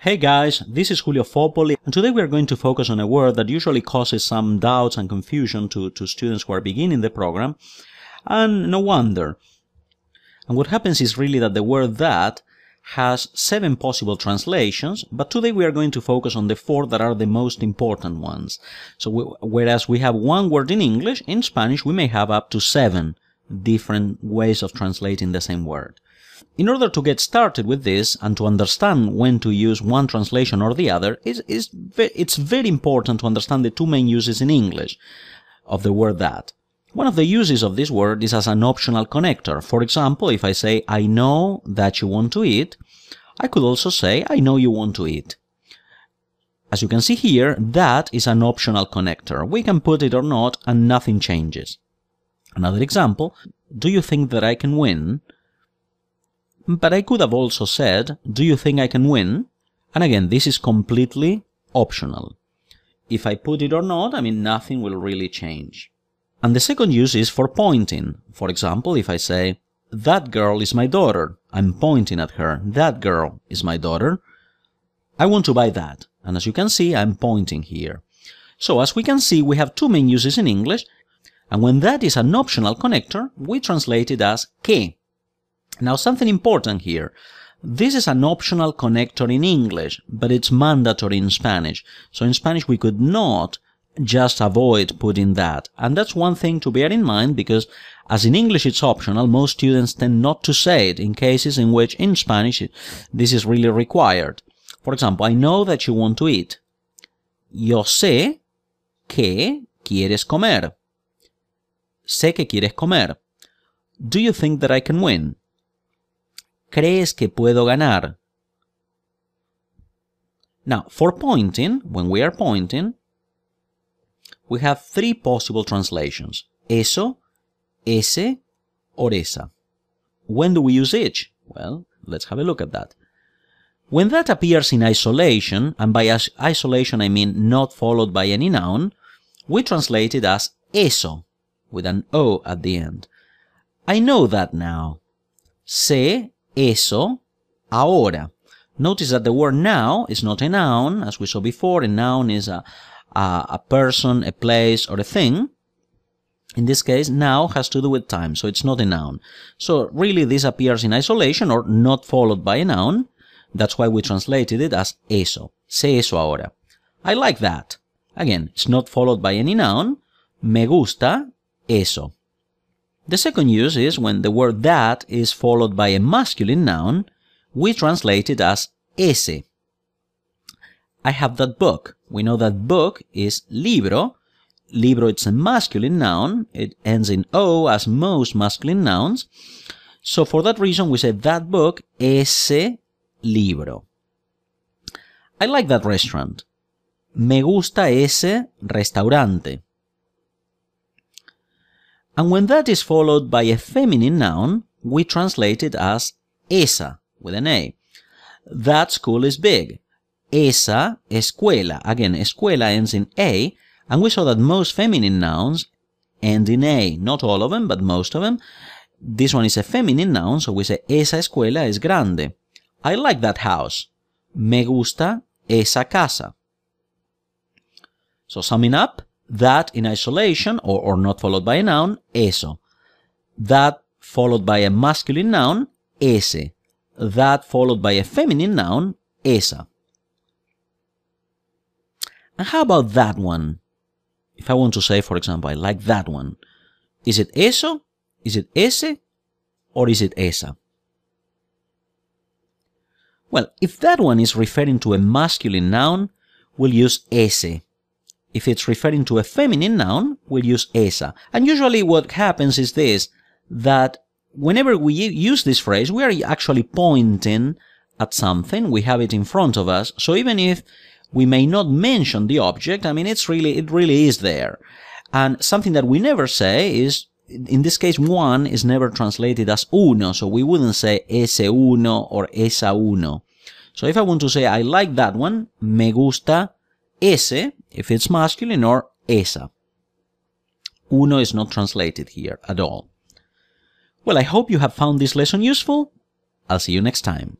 Hey guys, this is Julio Fopoli, and today we are going to focus on a word that usually causes some doubts and confusion to students who are beginning the program, and no wonder. And what happens is really that the word that has 7 possible translations, but today we are going to focus on the 4 that are the most important ones. So whereas we have one word in English, in Spanish we may have up to 7 different ways of translating the same word. In order to get started with this and to understand when to use one translation or the other, it's very important to understand the 2 main uses in English of the word that. One of the uses of this word is as an optional connector. For example, if I say, I know that you want to eat, I could also say, I know you want to eat. As you can see here, that is an optional connector. We can put it or not and nothing changes. Another example, do you think that I can win? But I could have also said, do you think I can win? And again, this is completely optional. If I put it or not, nothing will really change. And the second use is for pointing. For example, if I say, that girl is my daughter, I'm pointing at her, that girl is my daughter, I want to buy that. And as you can see, I'm pointing here. So as we can see, we have 2 main uses in English, and when that is an optional connector, we translate it as que. Now something important here. This is an optional connector in English, but it's mandatory in Spanish. So in Spanish we could not just avoid putting that. And that's one thing to bear in mind, because as in English it's optional, most students tend not to say it in cases in which in Spanish this is really required. For example, I know that you want to eat. Yo sé que quieres comer. Sé que quieres comer. Do you think that I can win? ¿Crees que puedo ganar? Now, for pointing, when we are pointing, we have 3 possible translations. Eso, ese, or esa. When do we use each? Well, let's have a look at that. When that appears in isolation, and by isolation I mean not followed by any noun, we translate it as eso, with an O at the end. I know that now. Sé eso ahora. Notice that the word now is not a noun, as we saw before. A noun is a person, a place, or a thing. In this case, now has to do with time, so it's not a noun. So really this appears in isolation or not followed by a noun. That's why we translated it as eso. Sé eso ahora. I like that. Again, it's not followed by any noun. Me gusta eso. The second use is when the word that is followed by a masculine noun, we translate it as ese. I have that book. We know that book is libro. Libro, it's a masculine noun. It ends in O as most masculine nouns. So for that reason, we say that book, ese libro. I like that restaurant. Me gusta ese restaurante. And when that is followed by a feminine noun, we translate it as esa, with an A. That school is big. Esa escuela. Again, escuela ends in A, and we saw that most feminine nouns end in A. Not all of them, but most of them. This one is a feminine noun, so we say esa escuela es grande. I like that house. Me gusta esa casa. So summing up, that in isolation, or not followed by a noun, eso. That followed by a masculine noun, ese. That followed by a feminine noun, esa. And how about that one? If I want to say, for example, I like that one. Is it eso? Is it ese? Or is it esa? Well, if that one is referring to a masculine noun, we'll use ese. If it's referring to a feminine noun, we'll use esa. And usually what happens is this, that whenever we use this phrase, we are actually pointing at something. We have it in front of us. So even if we may not mention the object, it really is there. And something that we never say is, in this case, one is never translated as uno. So we wouldn't say ese uno or esa uno. So if I want to say, I like that one, me gusta ese, if it's masculine, or esa. Uno is not translated here at all. Well, I hope you have found this lesson useful. I'll see you next time.